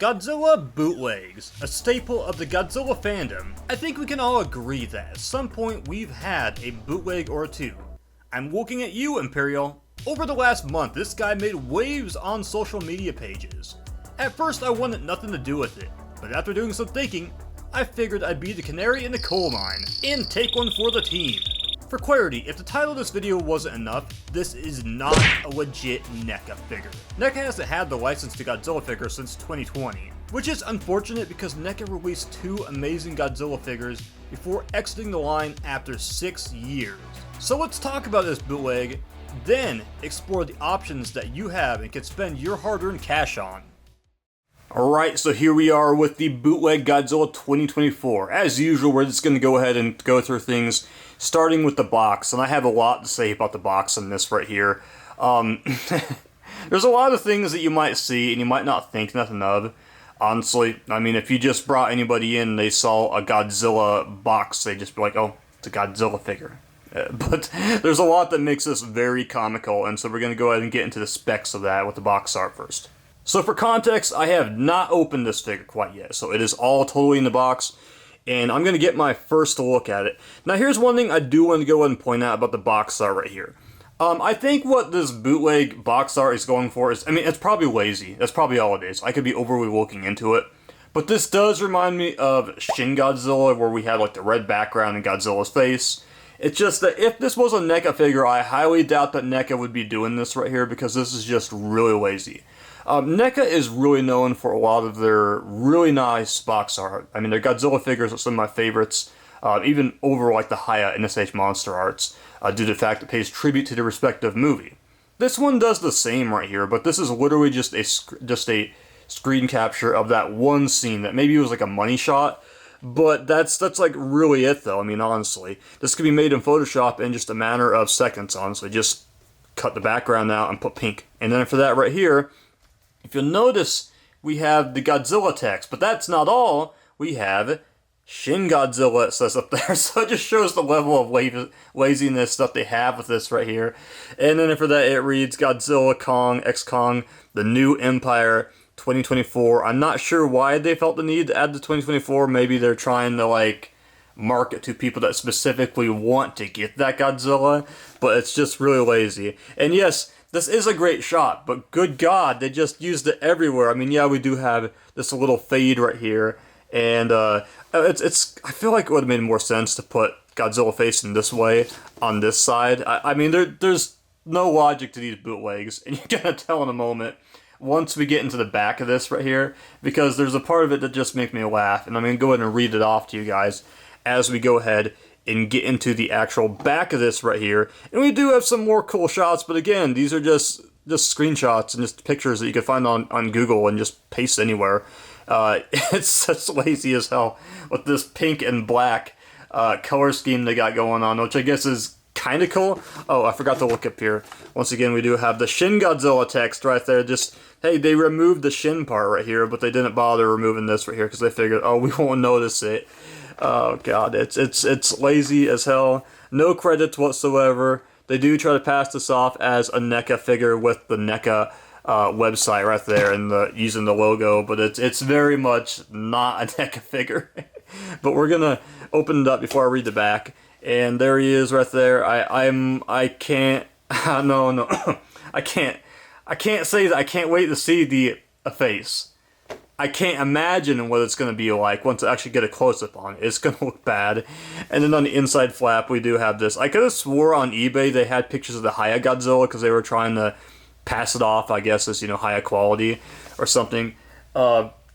Godzilla bootlegs, a staple of the Godzilla fandom. I think we can all agree that at some point we've had a bootleg or two. I'm looking at you, Imperial. Over the last month, this guy made waves on social media pages. At first I wanted nothing to do with it, but after doing some thinking, I figured I'd be the canary in the coal mine and take one for the team. For clarity, if the title of this video wasn't enough, this is not a legit Neca figure. Neca hasn't had the license to Godzilla figures since 2020, which is unfortunate because Neca released two amazing Godzilla figures before exiting the line after 6 years. So let's talk about this bootleg, then explore the options that you have and can spend your hard-earned cash on. Alright, so here we are with the Bootleg Godzilla 2024. As usual, we're just going to go ahead and go through things, starting with the box. And I have a lot to say about the box in this right here. There's a lot of things that you might see and you might not think nothing of. Honestly, I mean, if you just brought anybody in and they saw a Godzilla box, they'd just be like, oh, it's a Godzilla figure. But there's a lot that makes this very comical, and so we're going to go ahead and get into the specs of that with the box art first. So for context, I have not opened this figure quite yet, so it is all totally in the box, and I'm going to get my first look at it. Now here's one thing I do want to go ahead and point out about the box art right here. I think what this bootleg box art is going for is, I mean, it's probably lazy. That's probably all it is. I could be overly looking into it. But this does remind me of Shin Godzilla, where we had like the red background and Godzilla's face. It's just that if this was a Neca figure, I highly doubt that Neca would be doing this right here, because this is just really lazy. Neca is really known for a lot of their really nice box art. I mean, their Godzilla figures are some of my favorites, even over like the Hiya and SH Monsterarts, due to the fact it pays tribute to the respective movie. This one does the same right here, but this is literally just a screen capture of that one scene that maybe was like a money shot, but that's like really it though. I mean, honestly, this could be made in Photoshop in just a matter of seconds, honestly. Just cut the background out and put pink. And then for that right here, if you'll notice, we have the Godzilla text, but that's not all. We have Shin Godzilla, it says up there, so it just shows the level of laziness that they have with this right here. And then for that, it reads Godzilla, Kong, X-Kong, The New Empire, 2024. I'm not sure why they felt the need to add the 2024. Maybe they're trying to, like, market to people that specifically want to get that Godzilla, but it's just really lazy. And yes, this is a great shot, but good God, they just used it everywhere. I mean, yeah, we do have this little fade right here, and I feel like it would have made more sense to put Godzilla facing this way on this side. I mean, there's no logic to these bootlegs, and you're gonna tell in a moment once we get into the back of this right here, because there's a part of it that just makes me laugh, and I'm gonna go ahead and read it off to you guys as we go ahead and get into the actual back of this right here. And we do have some more cool shots, but again, these are just screenshots and just pictures that you can find on Google and just paste anywhere. It's such lazy as hell with this pink and black color scheme they got going on, which I guess is kind of cool. Oh, I forgot to look up here. Once again, we do have the Shin Godzilla text right there. Just, hey, they removed the Shin part right here, but they didn't bother removing this right here because they figured, oh, we won't notice it. Oh god, it's lazy as hell. No credits whatsoever. They do try to pass this off as a Neca figure with the Neca website right there and using the logo, but it's very much not a Neca figure. But we're gonna open it up before I read the back, and there he is right there. I can't no I can't say that I can't wait to see the face. I can't imagine what it's going to be like once I actually get a close-up on it. It's going to look bad. And then on the inside flap, we do have this. I could have swore on eBay they had pictures of the Hiya Godzilla because they were trying to pass it off, I guess, as, you know, Hiya quality or something.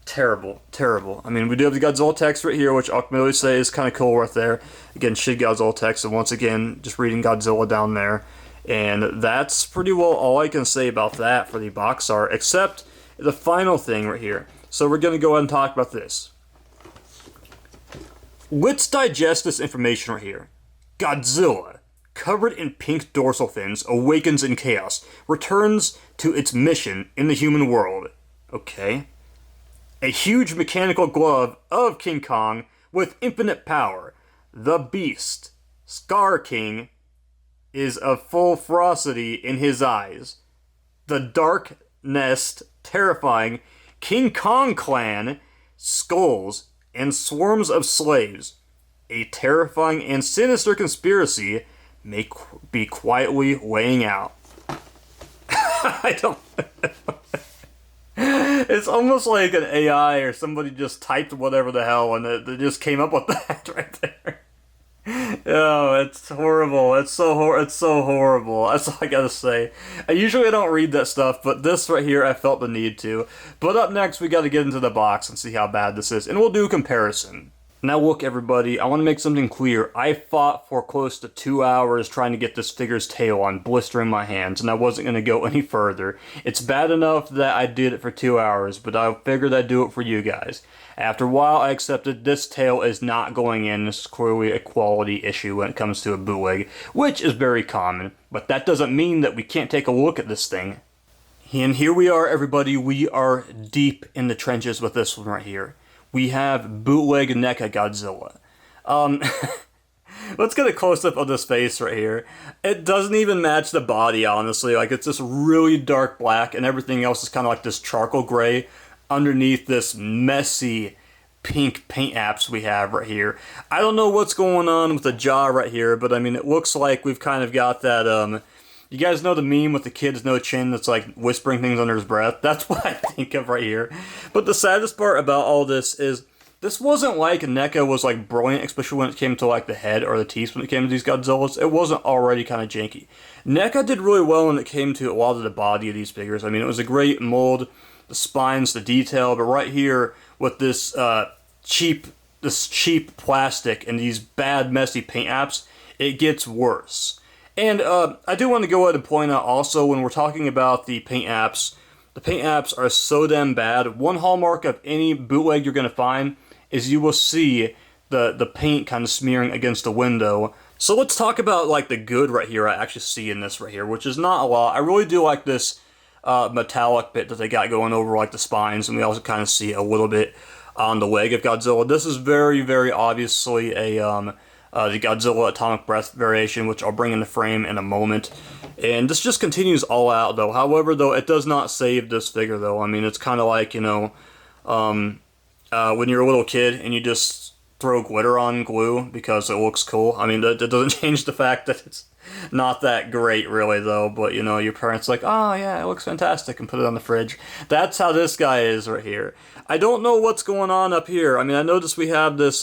Terrible, terrible. I mean, we do have the Godzilla text right here, which I'll really say is kind of cool right there. Again, Shin Godzilla text, and once again, just reading Godzilla down there. And that's pretty well all I can say about that for the box art, except the final thing right here. So we're going to go ahead and talk about this. Let's digest this information right here. Godzilla, covered in pink dorsal fins, awakens in chaos, returns to its mission in the human world. Okay. A huge mechanical glove of King Kong with infinite power. The Beast, Scar King, is of full ferocity in his eyes. The dark nest, terrifying, King Kong clan, skulls, and swarms of slaves. A terrifying and sinister conspiracy may be quietly weighing out. I don't... It's almost like an AI or somebody just typed whatever the hell and it just came up with that right there. Oh, it's horrible. It's so horrible. That's all I gotta say. I usually don't read that stuff, but this right here, I felt the need to. But up next, we gotta get into the box and see how bad this is, and we'll do a comparison. Now look, everybody, I want to make something clear. I fought for close to 2 hours trying to get this figure's tail on, blistering my hands, and I wasn't going to go any further. It's bad enough that I did it for 2 hours, but I figured I'd do it for you guys. After a while, I accepted this tail is not going in. This is clearly a quality issue when it comes to a bootleg, which is very common, but that doesn't mean that we can't take a look at this thing. And here we are, everybody. We are deep in the trenches with this one right here. We have Bootleg Neca Godzilla. Let's get a close-up of this face right here. It doesn't even match the body, honestly. Like, it's just really dark black, and everything else is kind of like this charcoal gray underneath this messy pink paint apps we have right here. I don't know what's going on with the jaw right here, but I mean, it looks like we've kind of got that, you guys know the meme with the kid's no chin that's like whispering things under his breath? That's what I think of right here. But the saddest part about all this is this wasn't like Neca was like brilliant, especially when it came to like the head or the teeth when it came to these Godzillas. It wasn't already kind of janky. Neca did really well when it came to a lot of the body of these figures. I mean, it was a great mold, the spines, the detail, but right here with this cheap plastic and these bad messy paint apps, it gets worse. And I do want to go ahead and point out also, when we're talking about the paint apps are so damn bad. One hallmark of any bootleg you're going to find is you will see the paint kind of smearing against the window. So let's talk about like the good right here I actually see in this right here, which is not a lot. I really do like this metallic bit that they got going over like the spines, and we also kind of see a little bit on the leg of Godzilla. This is very, very obviously a the Godzilla Atomic Breath variation, which I'll bring in the frame in a moment. And this just continues all out, though. However, though, it does not save this figure, though. I mean, it's kind of like, you know, when you're a little kid and you just throw glitter on glue because it looks cool. I mean, that doesn't change the fact that it's not that great, really, though. But, you know, your parents are like, oh, yeah, it looks fantastic, and put it on the fridge. That's how this guy is right here. I don't know what's going on up here. I mean, I noticed we have this,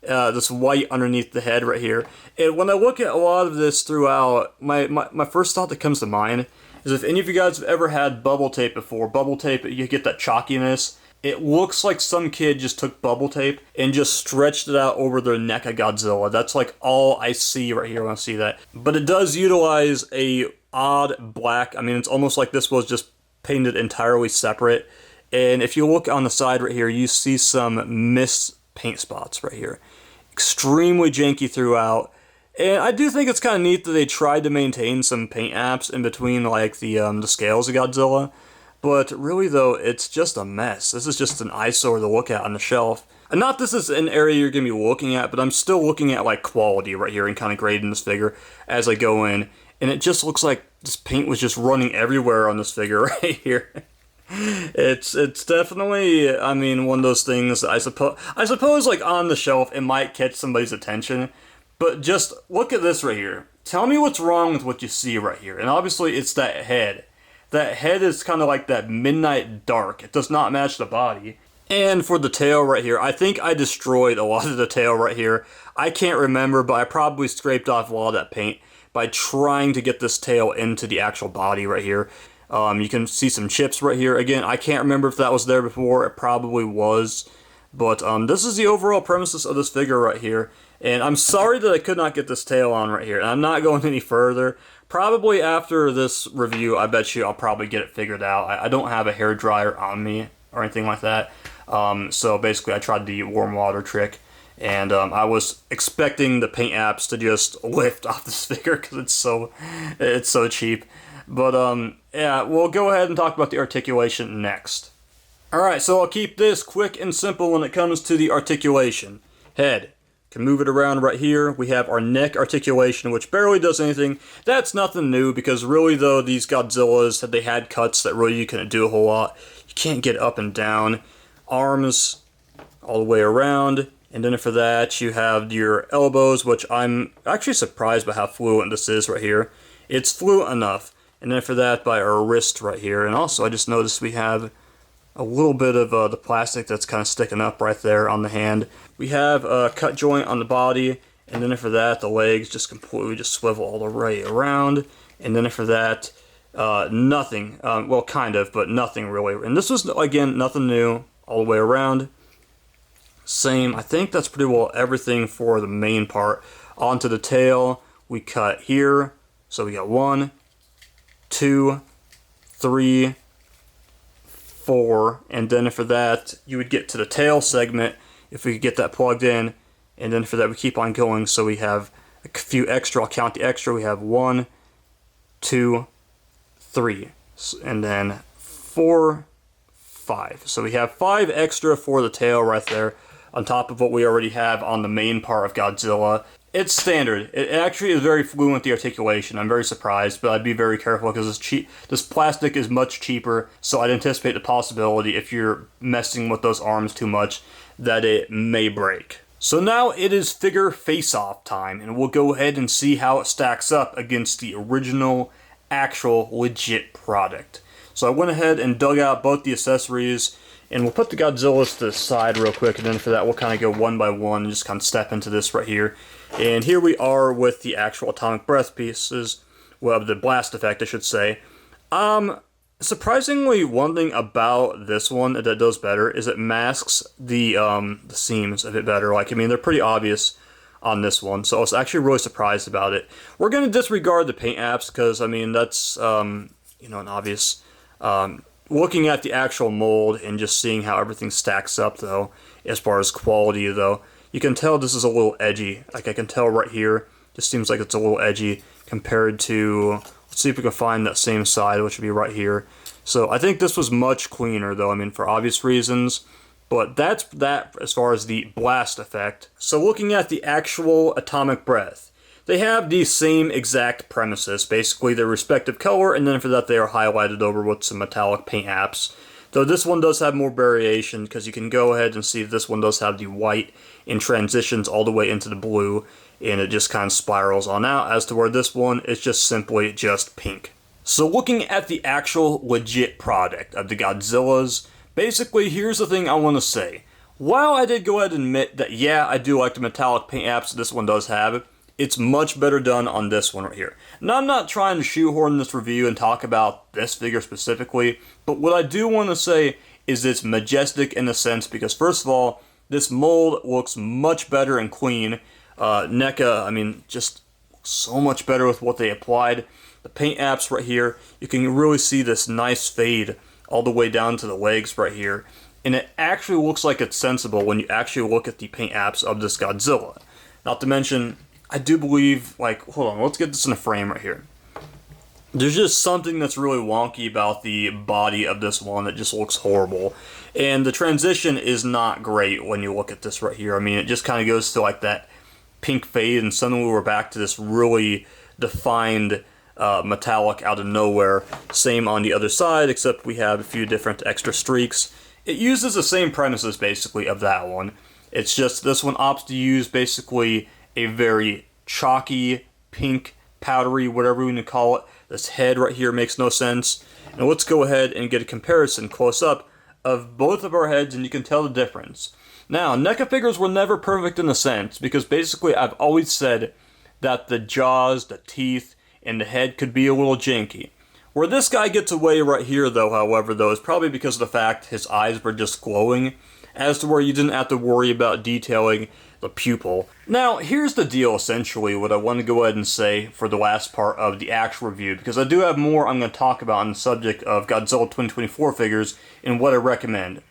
this white underneath the head right here. And when I look at a lot of this throughout, my first thought that comes to mind is if any of you guys have ever had bubble tape before, bubble tape, you get that chalkiness. It looks like some kid just took bubble tape and just stretched it out over their Neca Godzilla. That's like all I see right here when I see that. But it does utilize a odd black. I mean, it's almost like this was just painted entirely separate. And if you look on the side right here, you see some missed paint spots right here. Extremely janky throughout. And I do think it's kind of neat that they tried to maintain some paint apps in between like the scales of Godzilla. But really, though, it's just a mess. This is just an eyesore to look at on the shelf. And not this is an area you're going to be looking at, but I'm still looking at, like, quality right here and kind of grading this figure as I go in. And it just looks like this paint was just running everywhere on this figure right here. It's definitely, I mean, one of those things that I suppose, like, on the shelf, it might catch somebody's attention. But just look at this right here. Tell me what's wrong with what you see right here. And obviously, it's that head. That head is kind of like that midnight dark. It does not match the body. And for the tail right here, I think I destroyed a lot of the tail right here. I can't remember, but I probably scraped off a lot of that paint by trying to get this tail into the actual body right here. You can see some chips right here. Again, I can't remember if that was there before. It probably was. But this is the overall premises of this figure right here. And I'm sorry that I could not get this tail on right here. And I'm not going any further. Probably after this review, I bet you I'll probably get it figured out. I don't have a hairdryer on me or anything like that. So basically I tried the warm water trick. And I was expecting the paint apps to just lift off this figure because it's so cheap. But yeah, we'll go ahead and talk about the articulation next. Alright, so I'll keep this quick and simple when it comes to the articulation. Head, Can move it around right here. We have our neck articulation, which barely does anything. That's nothing new, because really though, these Godzillas, they had cuts that really you couldn't do a whole lot. You can't get up and down. Arms all the way around. And then for that, you have your elbows, which I'm actually surprised by how fluent this is right here. It's fluent enough. And then for that, by our wrist right here. And also, I just noticed we have a little bit of the plastic that's kind of sticking up right there on the hand. We have a cut joint on the body. And then for that, the legs just completely just swivel all the way around. And then for that, nothing. Well, kind of, but nothing really. And this was, again, nothing new all the way around. Same, I think that's pretty well everything for the main part. Onto the tail, we cut here. So we got 1, 2, 3, 4, and then for that, you would get to the tail segment if we could get that plugged in. And then for that, we keep on going. So we have a few extra. I'll count the extra. We have 1, 2, 3, and then 4, 5. So we have 5 extra for the tail right there, on top of what we already have on the main part of Godzilla. It's standard. It actually is very fluent, the articulation. I'm very surprised, but I'd be very careful because this plastic is much cheaper, so I'd anticipate the possibility, if you're messing with those arms too much, that it may break. So now it is figure face-off time, and we'll go ahead and see how it stacks up against the original, actual, legit product. So I went ahead and dug out both the accessories, and we'll put the Godzillas to the side real quick, and then for that we'll kind of go one by one and just kind of step into this right here. And here we are with the actual atomic breath pieces, well, the blast effect, I should say. Surprisingly, one thing about this one that does better is it masks the seams a bit better. Like, I mean, they're pretty obvious on this one, so I was actually really surprised about it. We're going to disregard the paint apps because, I mean, that's, you know, an obvious... Looking at the actual mold and just seeing how everything stacks up, though, as far as quality, though, you can tell this is a little edgy. Like, I can tell right here, just seems like it's a little edgy compared to, let's see if we can find that same side, which would be right here. So I think this was much cleaner, though, I mean, for obvious reasons, but that's that as far as the blast effect. So looking at the actual atomic breath, they have the same exact premises, basically their respective color, and then for that they are highlighted over with some metallic paint apps. Though this one does have more variation, because you can go ahead and see this one does have the white and transitions all the way into the blue, and it just kind of spirals on out, as to where this one is just simply just pink. So looking at the actual legit product of the Godzillas, basically here's the thing I want to say. While I did go ahead and admit that yeah, I do like the metallic paint apps this one does have, it's much better done on this one right here. Now, I'm not trying to shoehorn this review and talk about this figure specifically, but what I do want to say is it's majestic in a sense because, first of all, this mold looks much better and clean. Neca, I mean, just so much better with what they applied. The paint apps right here, you can really see this nice fade all the way down to the legs right here. And it actually looks like it's sensible when you actually look at the paint apps of this Godzilla. Not to mention, I do believe, like, hold on, let's get this in a frame right here. There's just something that's really wonky about the body of this one that just looks horrible. And the transition is not great when you look at this right here. I mean, it just kind of goes to like that pink fade and suddenly we're back to this really defined metallic out of nowhere. Same on the other side, except we have a few different extra streaks. It uses the same premises basically of that one. It's just this one opts to use basically a very chalky, pink, powdery, whatever we want to call it. This head right here makes no sense. And let's go ahead and get a comparison close up of both of our heads and you can tell the difference. Now, NECA figures were never perfect in a sense because basically I've always said that the jaws, the teeth, and the head could be a little janky. Where this guy gets away right here though, however, though, is probably because of the fact his eyes were just glowing, as to where you didn't have to worry about detailing the pupil. Now, here's the deal, essentially, what I want to go ahead and say for the last part of the actual review, because I do have more I'm going to talk about on the subject of Godzilla 2024 figures and what I recommend.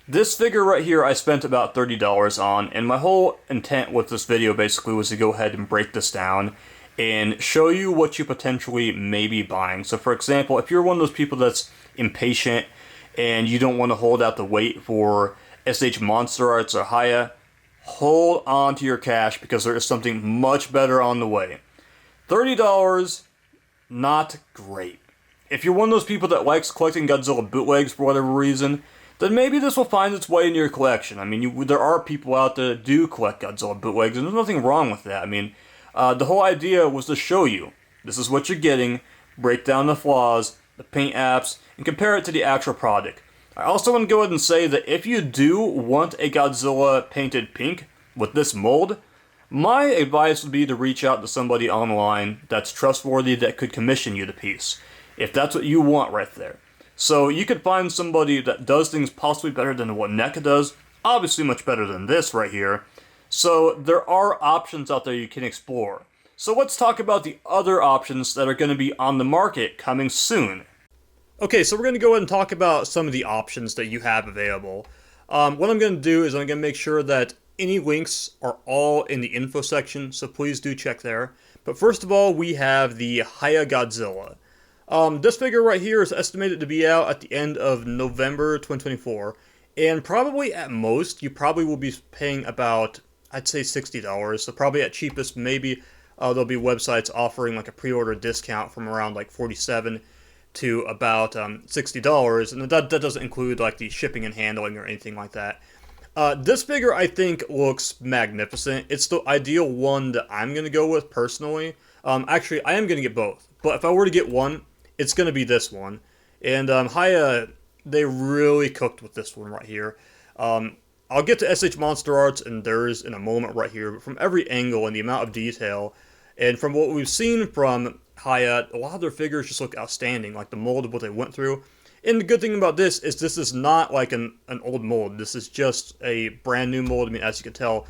This figure right here I spent about $30 on, and my whole intent with this video basically was to go ahead and break this down and show you what you potentially may be buying. So for example, if you're one of those people that's impatient and you don't want to hold out the wait for SH Monsterarts or Hiya, hold on to your cash because there is something much better on the way. $30, not great. If you're one of those people that likes collecting Godzilla bootlegs for whatever reason, then maybe this will find its way into your collection. I mean, there are people out there that do collect Godzilla bootlegs, and there's nothing wrong with that. I mean, the whole idea was to show you, this is what you're getting, break down the flaws, the paint apps, and compare it to the actual product. I also want to go ahead and say that if you do want a Godzilla painted pink with this mold, my advice would be to reach out to somebody online that's trustworthy that could commission you the piece, if that's what you want right there. So you could find somebody that does things possibly better than what Neca does, obviously much better than this right here. So there are options out there you can explore. So let's talk about the other options that are going to be on the market coming soon. Okay, so we're going to go ahead and talk about some of the options that you have available. What I'm going to do is I'm going to make sure that any links are all in the info section, so please do check there. But first of all, we have the Hiya Godzilla. This figure right here is estimated to be out at the end of November 2024, and probably at most, you probably will be paying about, I'd say $60, so probably at cheapest, maybe there'll be websites offering like a pre-order discount from around like $47 to about $60, and that doesn't include like the shipping and handling or anything like that. This figure I think looks magnificent. It's the ideal one that I'm going to go with personally. Actually, I am going to get both, but if I were to get one, it's going to be this one. And Hiya, they really cooked with this one right here. I'll get to SH Monsterarts and theirs in a moment right here, but from every angle and the amount of detail, and from what we've seen from Hiya, a lot of their figures just look outstanding, like the mold of what they went through. And the good thing about this is not like an old mold. This is just a brand new mold. I mean, as you can tell,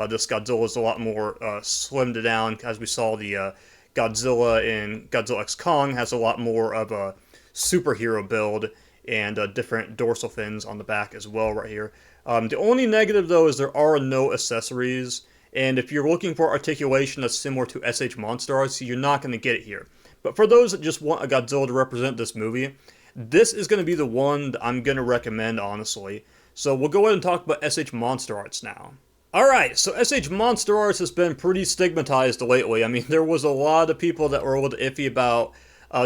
this Godzilla is a lot more slimmed down. As we saw, the Godzilla in Godzilla X Kong has a lot more of a superhero build and different dorsal fins on the back as well right here. The only negative, though, is there are no accessories. And if you're looking for articulation that's similar to SH Monsterarts, you're not going to get it here. But for those that just want a Godzilla to represent this movie, this is going to be the one that I'm going to recommend, honestly. So we'll go ahead and talk about SH Monsterarts now. Alright, so SH Monsterarts has been pretty stigmatized lately. I mean, there was a lot of people that were a little iffy about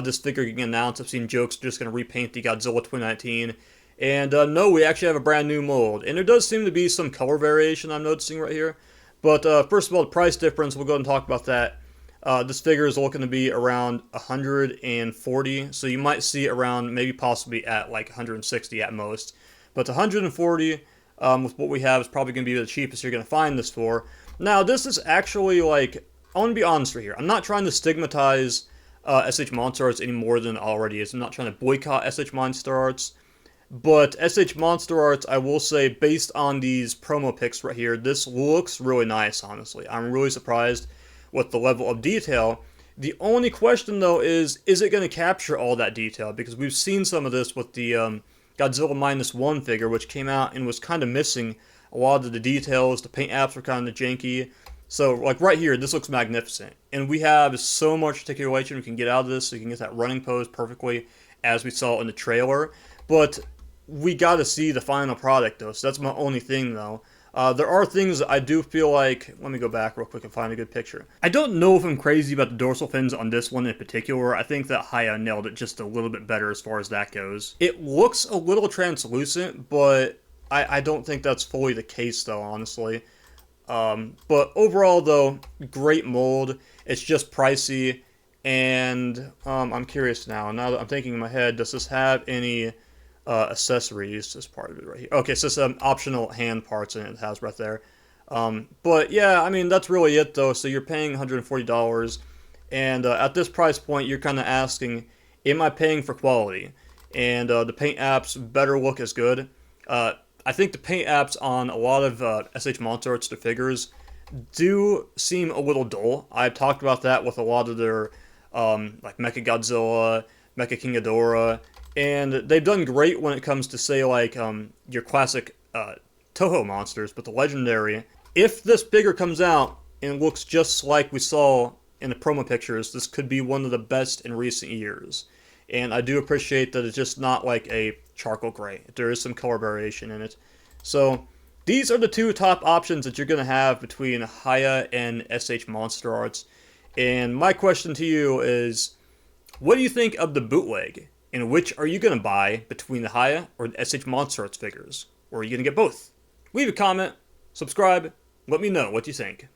this figure getting announced. I've seen jokes just going to repaint the Godzilla 2019. And no, we actually have a brand new mold. And there does seem to be some color variation I'm noticing right here. But first of all, the price difference, we'll go ahead and talk about that. This figure is looking to be around $140, so you might see around maybe possibly at like $160 at most. But $140 with what we have is probably going to be the cheapest you're going to find this for. Now, this is actually like, I want to be honest right here. I'm not trying to stigmatize SH Monsterarts any more than it already is. I'm not trying to boycott SH Monsterarts. But SH Monsterarts, I will say, based on these promo pics right here, this looks really nice, honestly. I'm really surprised with the level of detail. The only question, though, is it going to capture all that detail? Because we've seen some of this with the Godzilla -1 figure, which came out and was kind of missing a lot of the details. The paint apps were kind of janky. So, like right here, this looks magnificent. And we have so much articulation we can get out of this, so you can get that running pose perfectly, as we saw in the trailer. But we got to see the final product, though, so that's my only thing, though. There are things that I do feel like, let me go back real quick and find a good picture. I don't know if I'm crazy about the dorsal fins on this one in particular. I think that Hiya nailed it just a little bit better as far as that goes. It looks a little translucent, but I don't think that's fully the case, though, honestly. But overall, though, great mold. It's just pricey, and I'm curious now that I'm thinking in my head, does this have any accessories as part of it right here? Okay, so some optional hand parts in it has right there. But yeah, I mean, that's really it, though. So you're paying $140, and at this price point, you're kind of asking, am I paying for quality? And the paint apps better look as good. I think the paint apps on a lot of SH Monsterarts, the figures, do seem a little dull. I've talked about that with a lot of their like Mecha Godzilla, Mecha King Ghidorah, and they've done great when it comes to, say, like your classic Toho monsters, but the legendary, if this figure comes out and looks just like we saw in the promo pictures, this could be one of the best in recent years. And I do appreciate that it's just not like a charcoal gray. There is some color variation in it. So these are the two top options that you're going to have between Hiya and SH Monsterarts. And my question to you is, what do you think of the bootleg? And which are you going to buy between the Hiya or the SH Monsterarts figures? Or are you going to get both? Leave a comment, subscribe, let me know what you think.